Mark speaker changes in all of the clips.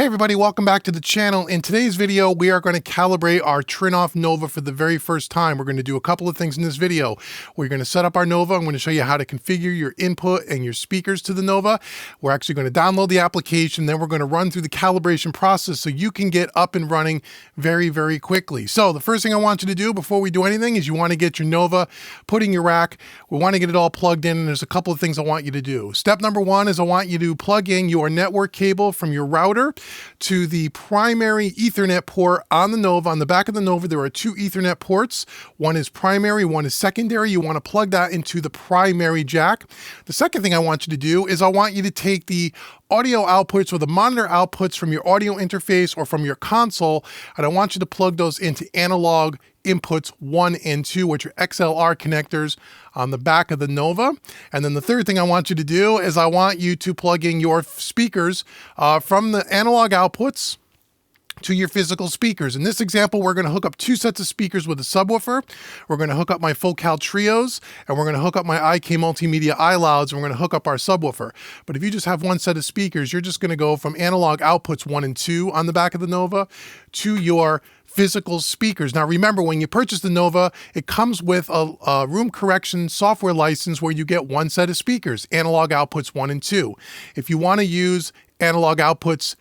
Speaker 1: Hey everybody, welcome back to the channel. In today's video, we are going to calibrate our Trinnov Nova for the very first time. We're going to do a couple of things in this video. We're going to set up our Nova. I'm going to show you how to configure your input and your speakers to the Nova. We're actually going to download the application. Then we're going to run through the calibration process so you can get up and running very, very quickly. So the first thing I want you to do before we do anything is you want to get your Nova put in your rack. We want to get it all plugged in, and there's a couple of things I want you to do. Step number one is I want you to plug in your network cable from your router to the primary Ethernet port on the Nova. On the back of the Nova, there are two Ethernet ports. One is primary, one is secondary. You want to plug that into the primary jack. The second thing I want you to do is I want you to take the audio outputs or the monitor outputs from your audio interface or from your console, and I want you to plug those into analog inputs 1 and 2, which are XLR connectors on the back of the Nova. And then the third thing I want you to do is I want you to plug in your speakers from the analog outputs to your physical speakers. In this example, we're going to hook up two sets of speakers with a subwoofer. We're going to hook up my Focal Trios, and we're going to hook up my IK Multimedia iLouds, and we're going to hook up our subwoofer. But if you just have one set of speakers, you're just going to go from analog outputs 1 and 2 on the back of the Nova to your physical speakers. Now remember, when you purchase the Nova, it comes with a room correction software license where you get one set of speakers, analog outputs 1 and 2. If you want to use analog outputs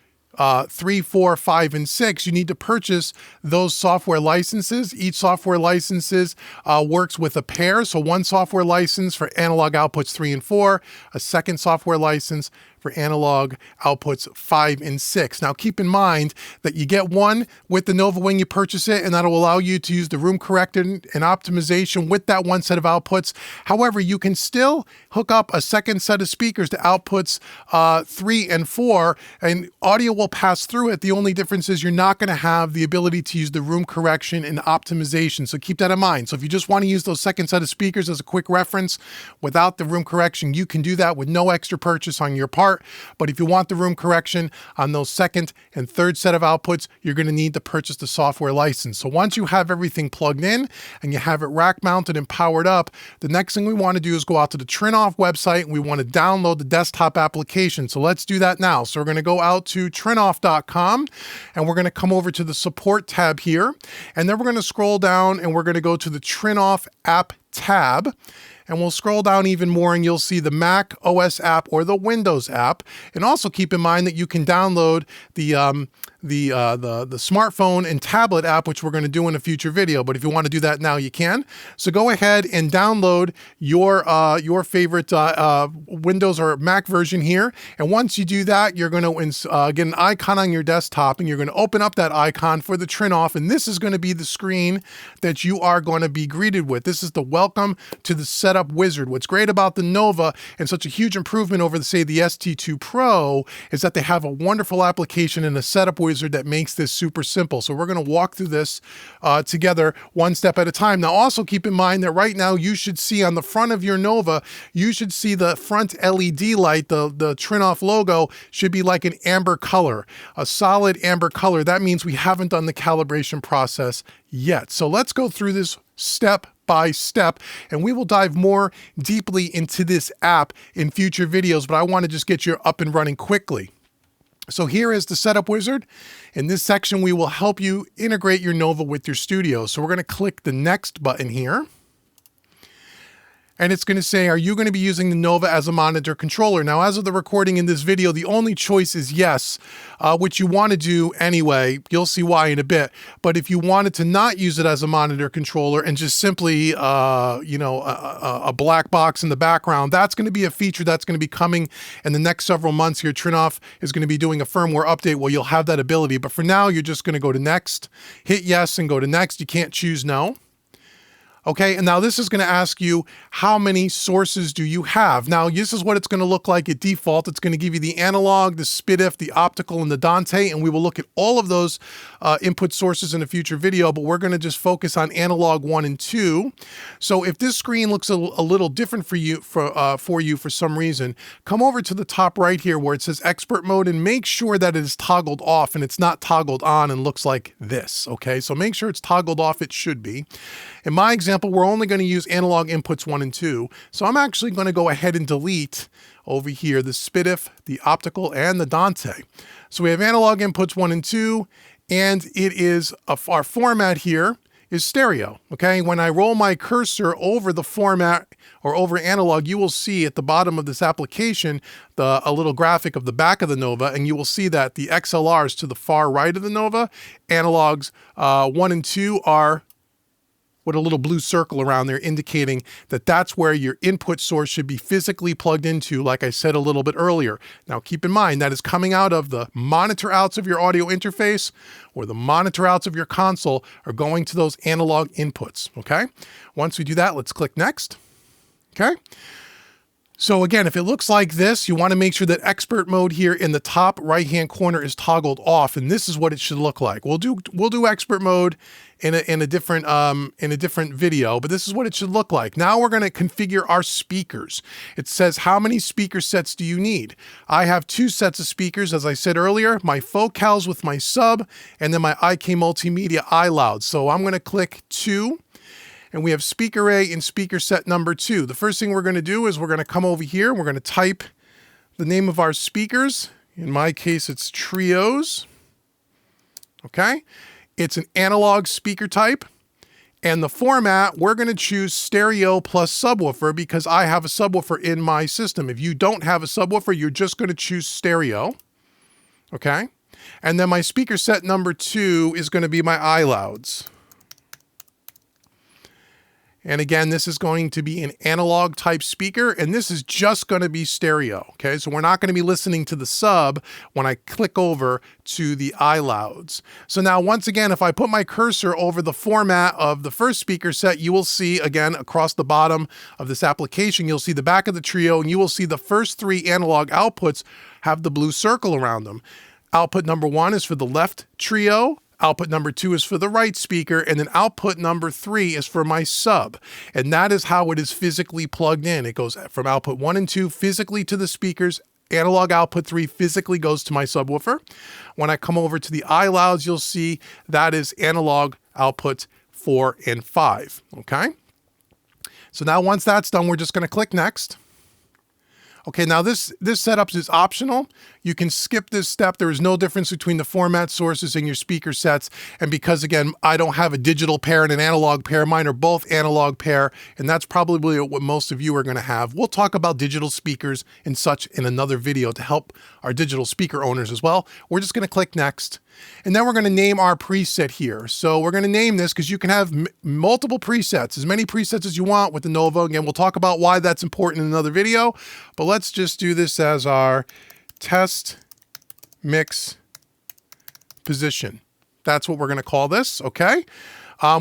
Speaker 1: 3, 4, 5, and 6, you need to purchase those software licenses. Each software licenses works with a pair. So one software license for analog outputs 3 and 4, a second software license for analog outputs 5 and 6. Now keep in mind that you get one with the Nova when you purchase it, and that'll allow you to use the room correction and optimization with that one set of outputs. However, you can still hook up a second set of speakers to outputs 3 and 4, and audio will pass through it. The only difference is you're not going to have the ability to use the room correction and optimization. So keep that in mind. So if you just want to use those second set of speakers as a quick reference without the room correction, you can do that with no extra purchase on your part. But if you want the room correction on those second and third set of outputs, you're going to need to purchase the software license. So once you have everything plugged in and you have it rack mounted and powered up, the next thing we want to do is go out to the Trinnov website and we want to download the desktop application. So let's do that now. So we're going to go out to trinnov.com and we're going to come over to the support tab here. And then we're going to scroll down and we're going to go to the Trinnov App tab. And we'll scroll down even more and you'll see the Mac OS app or the Windows app. And also keep in mind that you can download the smartphone and tablet app, which we're going to do in a future video. But if you want to do that now, you can. So go ahead and download your favorite Windows or Mac version here. And once you do that, you're going to get an icon on your desktop and you're going to open up that icon for the Trinnov. And this is going to be the screen that you are going to be greeted with. This is the welcome to the setup wizard. What's great about the Nova and such a huge improvement over, say, the ST2 Pro is that they have a wonderful application and a setup wizard that makes this super simple. So we're going to walk through this together one step at a time. Now also keep in mind that right now you should see on the front of your Nova, you should see the front LED light, the Trinnov logo should be like an amber color, a solid amber color. That means we haven't done the calibration process yet. So let's go through this step by step, and we will dive more deeply into this app in future videos, but I want to just get you up and running quickly. So here is the setup wizard. In this section, we will help you integrate your Nova with your studio. So we're going to click the next button here. And it's going to say, are you going to be using the Nova as a monitor controller? Now, as of the recording in this video, the only choice is yes, which you want to do anyway. You'll see why in a bit. But if you wanted to not use it as a monitor controller and just simply, a black box in the background, that's going to be a feature that's going to be coming in the next several months here. Trinnov is going to be doing a firmware update where you'll have that ability. But for now, you're just going to go to next, hit yes, and go to next. You can't choose no. Okay, and now this is going to ask you how many sources do you have. Now this is what it's going to look like at default. It's going to give you the analog, the SPDIF, the optical, and the Dante, and we will look at all of those input sources in a future video, but we're going to just focus on analog 1 and 2. So if this screen looks a little different for you for some reason, come over to the top right here where it says expert mode and make sure that it is toggled off and it's not toggled on and looks like this. Okay, so make sure it's toggled off. It should be. In my example, example, we're only going to use analog inputs 1 and 2. So I'm actually going to go ahead and delete over here the SPDIF, the optical, and the Dante. So we have analog inputs 1 and 2, and it is our format here is stereo, okay? When I roll my cursor over the format or over analog, you will see at the bottom of this application a little graphic of the back of the Nova, and you will see that the XLRs to the far right of the Nova, analogs 1 and 2 are with a little blue circle around there indicating that that's where your input source should be physically plugged into, like I said a little bit earlier. Now keep in mind that is coming out of the monitor outs of your audio interface, or the monitor outs of your console are going to those analog inputs, okay? Once we do that, let's click next, okay? So again, if it looks like this, you want to make sure that expert mode here in the top right-hand corner is toggled off, and this is what it should look like. We'll do expert mode in a different video, but this is what it should look like. Now we're going to configure our speakers. It says how many speaker sets do you need? I have 2 sets of speakers, as I said earlier, my Focals with my sub, and then my IK Multimedia iLoud. So I'm going to click 2. And we have speaker A and speaker set number 2. The first thing we're going to do is we're going to come over here. We're going to type the name of our speakers. In my case, it's Trios. Okay. It's an analog speaker type. And the format, we're going to choose stereo plus subwoofer because I have a subwoofer in my system. If you don't have a subwoofer, you're just going to choose stereo. Okay. And then my speaker set number 2 is going to be my iLouds. And again, this is going to be an analog type speaker, and this is just going to be stereo, okay? So we're not going to be listening to the sub when I click over to the iLouds. So now, once again, if I put my cursor over the format of the first speaker set, you will see, again, across the bottom of this application, you'll see the back of the Trio, and you will see the first 3 analog outputs have the blue circle around them. Output number 1 is for the left Trio. Output number 2 is for the right speaker, and then output number 3 is for my sub. And that is how it is physically plugged in. It goes from output 1 and 2 physically to the speakers. Analog output 3 physically goes to my subwoofer. When I come over to the iLouds, you'll see that is analog output 4 and 5, okay? So now once that's done, we're just going to click next. Okay, now this setup is optional. You can skip this step. There is no difference between the format sources and your speaker sets. And because, again, I don't have a digital pair and an analog pair, mine are both analog pair, and that's probably what most of you are going to have. We'll talk about digital speakers and such in another video to help our digital speaker owners as well. We're just going to click next. And then we're going to name our preset here. So we're going to name this because you can have multiple presets, as many presets as you want with the Nova. Again, we'll talk about why that's important in another video, but let's just do this as our test mix position. That's what we're going to call this, okay?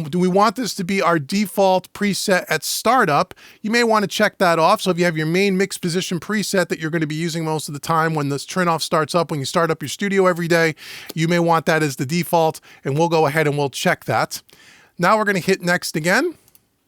Speaker 1: Do we want this to be our default preset at startup? You may want to check that off. So if you have your main mix position preset that you're going to be using most of the time when this Trinnov starts up, when you start up your studio every day, you may want that as the default, and we'll go ahead and we'll check that. Now we're going to hit next again.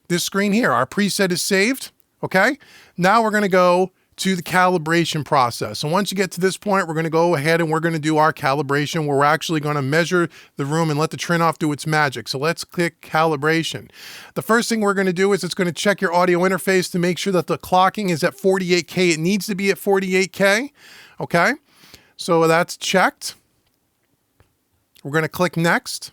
Speaker 1: This screen here, our preset is saved, okay? Now we're going to go to the calibration process. And once you get to this point, we're going to go ahead and we're going to do our calibration where we're actually going to measure the room and let the Trinnov do its magic. So let's click calibration. The first thing we're going to do is it's going to check your audio interface to make sure that the clocking is at 48K. It needs to be at 48K. Okay. So that's checked. We're going to click next.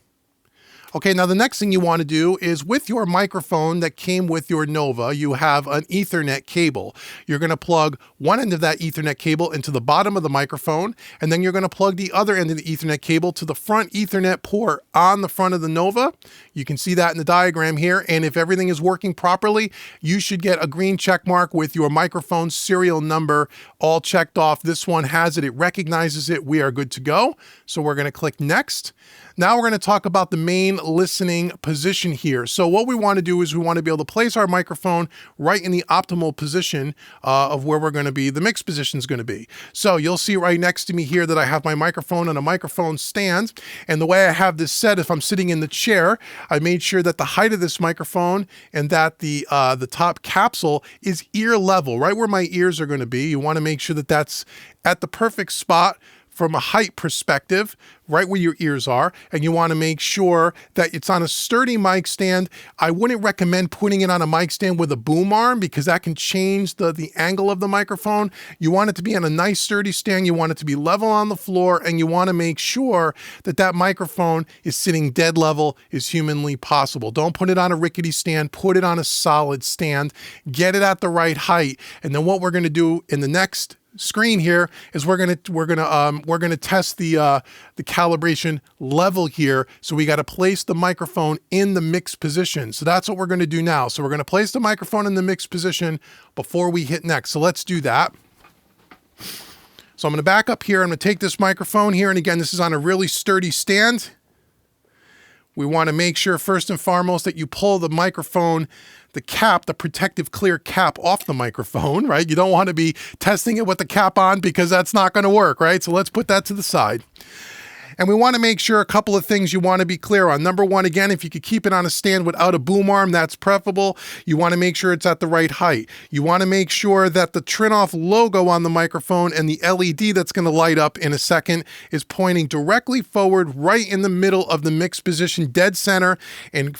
Speaker 1: Okay, now the next thing you want to do is with your microphone that came with your Nova, you have an Ethernet cable. You're going to plug one end of that Ethernet cable into the bottom of the microphone, and then you're going to plug the other end of the Ethernet cable to the front Ethernet port on the front of the Nova. You can see that in the diagram here, and if everything is working properly, you should get a green check mark with your microphone serial number all checked off. This one has it. It recognizes it. We are good to go. So we're going to click next. Now we're going to talk about the main listening position here. So what we want to do is we want to be able to place our microphone right in the optimal position of where we're going to be, the mix position is going to be. So you'll see right next to me here that I have my microphone on a microphone stand. And the way I have this set, if I'm sitting in the chair, I made sure that the height of this microphone and that the top capsule is ear level, right where my ears are going to be. You want to make sure that that's at the perfect spot from a height perspective, right where your ears are, and you want to make sure that it's on a sturdy mic stand. I wouldn't recommend putting it on a mic stand with a boom arm because that can change the angle of the microphone. You want it to be on a nice sturdy stand. You want it to be level on the floor, and you want to make sure that that microphone is sitting dead level as humanly possible. Don't put it on a rickety stand. Put it on a solid stand. Get it at the right height. And then what we're going to do in the next screen here is we're gonna test the calibration level here. So we got to place the microphone in the mixed position. So that's what we're going to do now. So we're going to place the microphone in the mixed position before we hit next. So let's do that. So I'm going to back up here. I'm going to take this microphone here, and again, this is on a really sturdy stand. We want to make sure first and foremost that you pull the microphone, the cap, the protective clear cap off the microphone, right? You don't want to be testing it with the cap on because that's not going to work, right? So let's put that to the side. And we want to make sure a couple of things you want to be clear on. Number one, again, if you could keep it on a stand without a boom arm, that's preferable. You want to make sure it's at the right height. You want to make sure that the Trinnov logo on the microphone and the LED that's going to light up in a second is pointing directly forward, right in the middle of the mixed position, dead center, and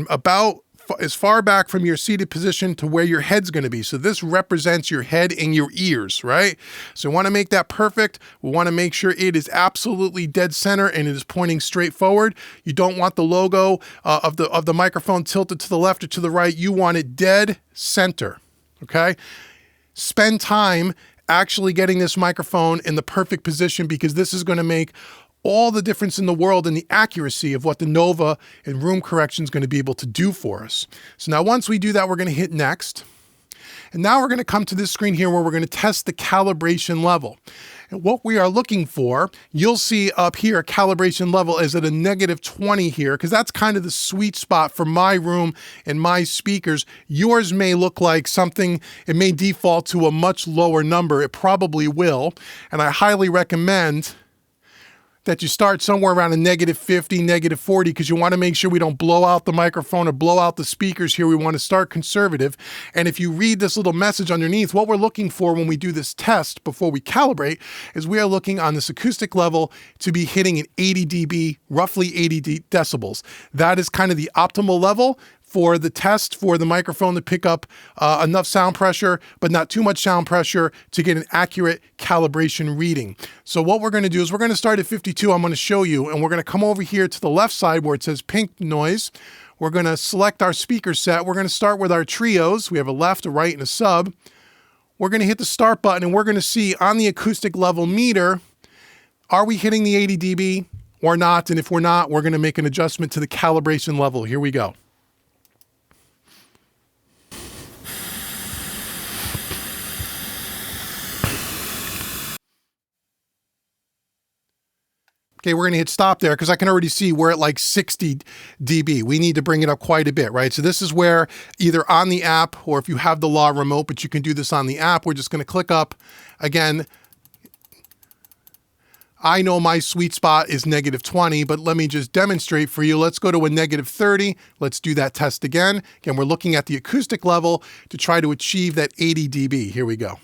Speaker 1: about as far back from your seated position to where your head's going to be. So this represents your head and your ears, right? So we want to make that perfect. We want to make sure it is absolutely dead center and it is pointing straight forward. You don't want the logo of the microphone tilted to the left or to the right. You want it dead center, okay? Spend time actually getting this microphone in the perfect position because this is going to make all the difference in the world in the accuracy of what the Nova and room correction is going to be able to do for us. So now once we do that, we're going to hit next. And now we're going to come to this screen here where we're going to test the calibration level. And what we are looking for, you'll see up here, a calibration level is at a -20 here, because that's kind of the sweet spot for my room and my speakers. Yours may look like something, it may default to a much lower number. It probably will. And I highly recommend that you start somewhere around a -50, -40, because you want to make sure we don't blow out the microphone or blow out the speakers here. We want to start conservative. And if you read this little message underneath, what we're looking for when we do this test before we calibrate is we are looking on this acoustic level to be hitting an 80 dB, roughly 80 decibels. That is kind of the optimal level for the test for the microphone to pick up enough sound pressure, but not too much sound pressure to get an accurate calibration reading. So what we're going to do is we're going to start at 52. I'm going to show you, and we're going to come over here to the left side where it says pink noise. We're going to select our speaker set. We're going to start with our trios. We have a left, a right, and a sub. We're going to hit the start button, and we're going to see on the acoustic level meter, are we hitting the 80 dB or not? And if we're not, we're going to make an adjustment to the calibration level. Here we go. Okay, we're going to hit stop there because I can already see we're at like 60 dB. We need to bring it up quite a bit, right? So this is where either on the app or if you have the Law remote, but you can do this on the app, we're just going to click up. Again, I know my sweet spot is -20, but let me just demonstrate for you. Let's go to a -30. Let's do that test again. Again, we're looking at the acoustic level to try to achieve that 80 dB. Here we go.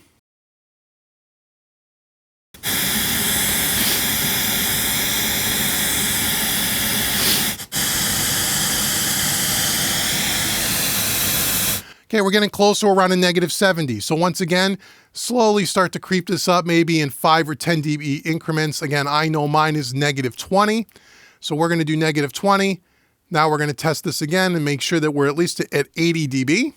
Speaker 1: Okay, we're getting closer around a -70. So once again, slowly start to creep this up, maybe in 5 or 10 dB increments. Again, I know mine is -20. So we're going to do -20. Now we're going to test this again and make sure that we're at least at 80 dB.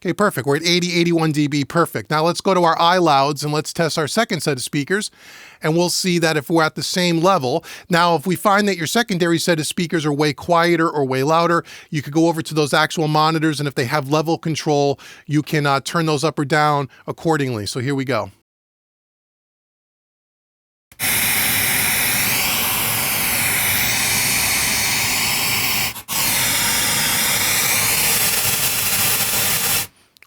Speaker 1: Okay, perfect. We're at 80, 81 dB, perfect. Now let's go to our iLouds and let's test our second set of speakers, and we'll see that if we're at the same level. Now, if we find that your secondary set of speakers are way quieter or way louder, you could go over to those actual monitors, and if they have level control, you can turn those up or down accordingly. So here we go.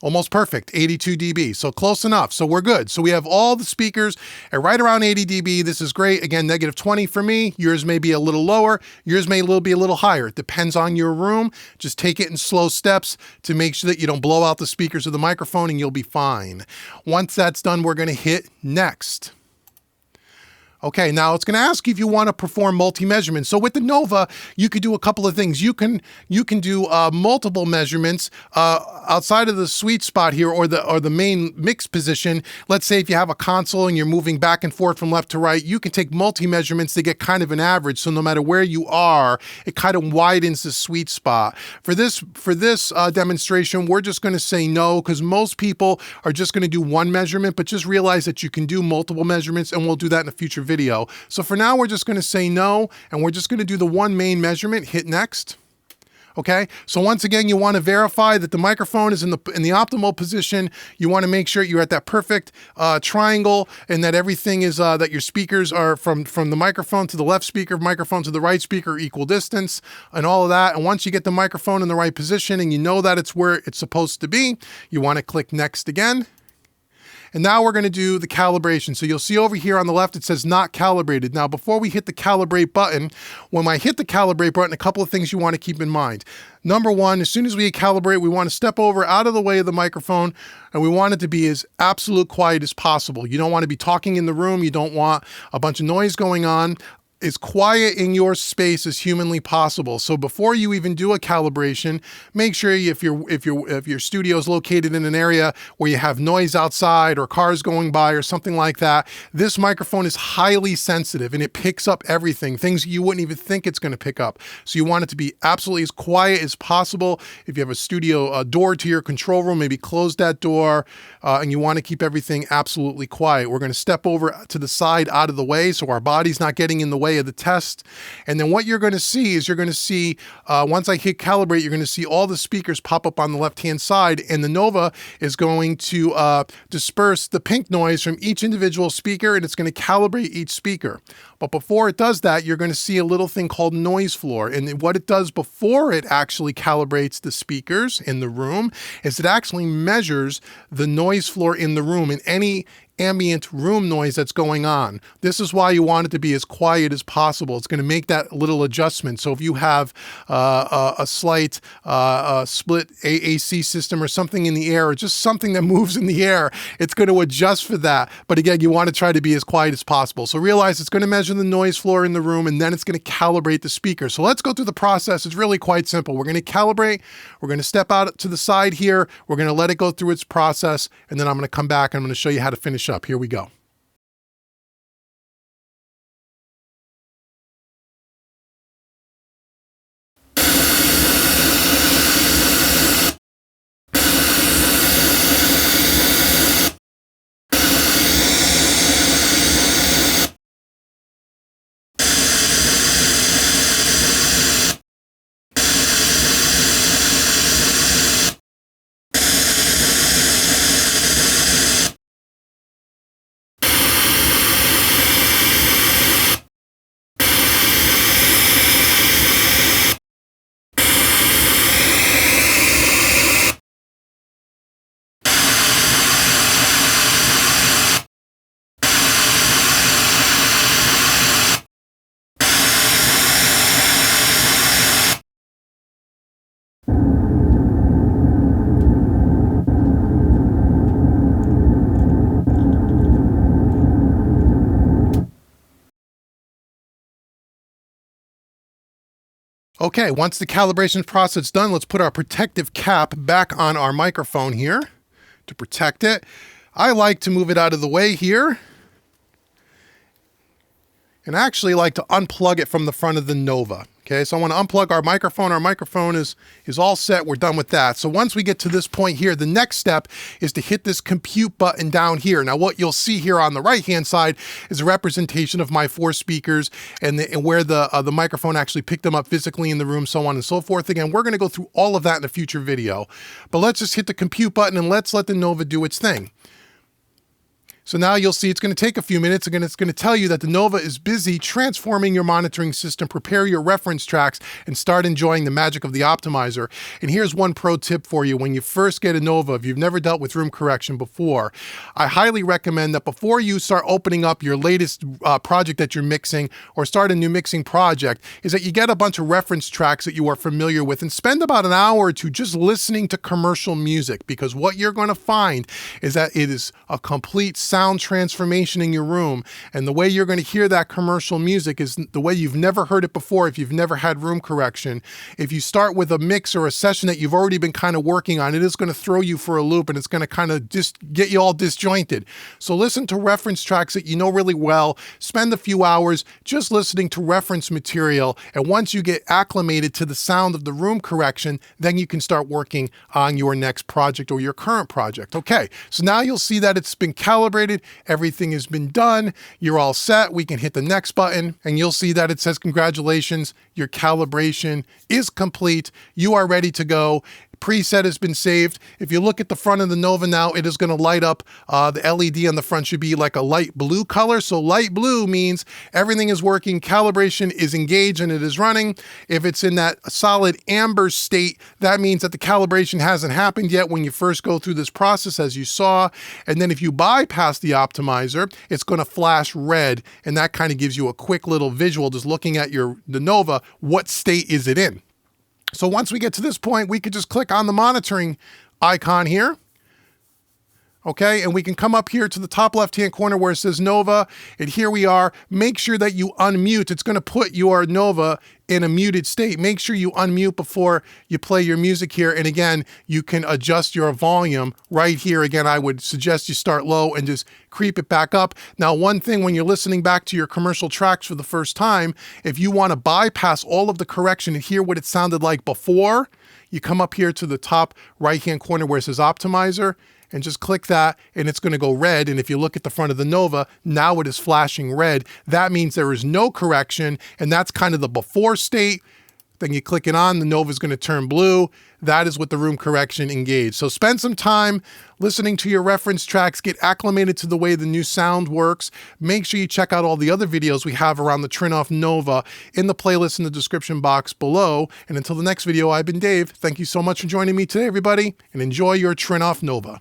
Speaker 1: Almost perfect, 82 dB, so close enough, so we're good. So we have all the speakers at right around 80 dB. This is great. Again, negative 20 for me. Yours may be a little lower. Yours may be a little higher. It depends on your room. Just take it in slow steps to make sure that you don't blow out the speakers of the microphone, and you'll be fine. Once that's done, we're gonna hit next. Okay, now it's going to ask you if you want to perform multi-measurements. So with the Nova, you could do a couple of things. You can do multiple measurements outside of the sweet spot here, or the main mix position. Let's say if you have a console and you're moving back and forth from left to right, you can take multi-measurements to get kind of an average. So no matter where you are, it kind of widens the sweet spot. For this demonstration, we're just going to say no, because most people are just going to do one measurement, but just realize that you can do multiple measurements, and we'll do that in a future video. So for now, we're just going to say no, and we're just going to do the one main measurement. Hit next. Okay, so once again, you want to verify that the microphone is in the optimal position. You want to make sure you're at that perfect triangle, and that everything is that your speakers are from the microphone to the left speaker, microphone to the right speaker, equal distance, and all of that. And once you get the microphone in the right position and you know that it's where it's supposed to be, you want to click next again. And now we're going to do the calibration. So you'll see over here on the left, it says not calibrated. Now, before we hit the calibrate button, when I hit the calibrate button, a couple of things you want to keep in mind. Number one, as soon as we calibrate, we want to step over out of the way of the microphone, and we want it to be as absolute quiet as possible. You don't want to be talking in the room. You don't want a bunch of noise going on. As quiet in your space as humanly possible. So before you even do a calibration, make sure if your studio is located in an area where you have noise outside or cars going by or something like that, this microphone is highly sensitive and it picks up everything, things you wouldn't even think it's going to pick up. So you want it to be absolutely as quiet as possible. If you have a studio door to your control room, maybe close that door, and you want to keep everything absolutely quiet. We're going to step over to the side out of the way so our body's not getting in the way of the test. And then what you're going to see is once I hit calibrate, you're going to see all the speakers pop up on the left-hand side, and the Nova is going to disperse the pink noise from each individual speaker, and it's going to calibrate each speaker. But before it does that, you're going to see a little thing called noise floor. And what it does before it actually calibrates the speakers in the room is it actually measures the noise floor in the room and any ambient room noise that's going on. This is why you want it to be as quiet as possible. It's going to make that little adjustment. So if you have a slight split AAC system or something in the air, or just something that moves in the air, it's going to adjust for that. But again, you want to try to be as quiet as possible. So realize it's going to measure the noise floor in the room, and then it's going to calibrate the speaker. So let's go through the process. It's really quite simple. We're going to calibrate. We're going to step out to the side here. We're going to let it go through its process, and then I'm going to come back and I'm going to show you how to finish up. Here we go. Okay, once the calibration process is done, let's put our protective cap back on our microphone here to protect it. I like to move it out of the way here, and I actually like to unplug it from the front of the Nova. Okay, so I want to unplug our microphone. Our microphone is all set. We're done with that. So once we get to this point here, the next step is to hit this compute button down here. Now what you'll see here on the right-hand side is a representation of my 4 speakers and where the microphone actually picked them up physically in the room, so on and so forth. Again, we're going to go through all of that in a future video. But let's just hit the compute button and let's let the Nova do its thing. So now you'll see it's going to take a few minutes. Again, it's going to tell you that the Nova is busy transforming your monitoring system. Prepare your reference tracks and start enjoying the magic of the optimizer. And here's one pro tip for you. When you first get a Nova, if you've never dealt with room correction before, I highly recommend that before you start opening up your latest project that you're mixing or start a new mixing project, is that you get a bunch of reference tracks that you are familiar with and spend about an hour or two just listening to commercial music, because what you're going to find is that it is a complete sound transformation in your room, and the way you're going to hear that commercial music is the way you've never heard it before if you've never had room correction. If you start with a mix or a session that you've already been kind of working on, it is going to throw you for a loop and it's going to kind of just get you all disjointed. So listen to reference tracks that you know really well. Spend a few hours just listening to reference material, and once you get acclimated to the sound of the room correction, then you can start working on your next project or your current project. Okay, so now you'll see that it's been calibrated. Everything has been done. You're all set. We can hit the next button and you'll see that it says, congratulations, your calibration is complete. You are ready to go. Preset has been saved. If you look at the front of the Nova now, it is going to light up. The LED on the front should be like a light blue color. So light blue means everything is working. Calibration is engaged and it is running. If it's in that solid amber state, that means that the calibration hasn't happened yet when you first go through this process, as you saw. And then if you bypass the optimizer, it's going to flash red. And that kind of gives you a quick little visual just looking at the Nova. What state is it in? So once we get to this point, we could just click on the monitoring icon here. Okay, and we can come up here to the top left-hand corner where it says Nova, and here we are. Make sure that you unmute. It's going to put your Nova in a muted state. Make sure you unmute before you play your music here. And again, you can adjust your volume right here. Again, I would suggest you start low and just creep it back up. Now, one thing when you're listening back to your commercial tracks for the first time, if you want to bypass all of the correction and hear what it sounded like before, you come up here to the top right-hand corner where it says Optimizer, and just click that and it's going to go red. And if you look at the front of the Nova, now it is flashing red. That means there is no correction, and that's kind of the before state. Then you click it on, the Nova is going to turn blue. That is with the room correction engaged. So spend some time listening to your reference tracks, get acclimated to the way the new sound works. Make sure you check out all the other videos we have around the Trinnov Nova in the playlist in the description box below. And until the next video, I've been Dave. Thank you so much for joining me today, everybody, and enjoy your Trinnov Nova.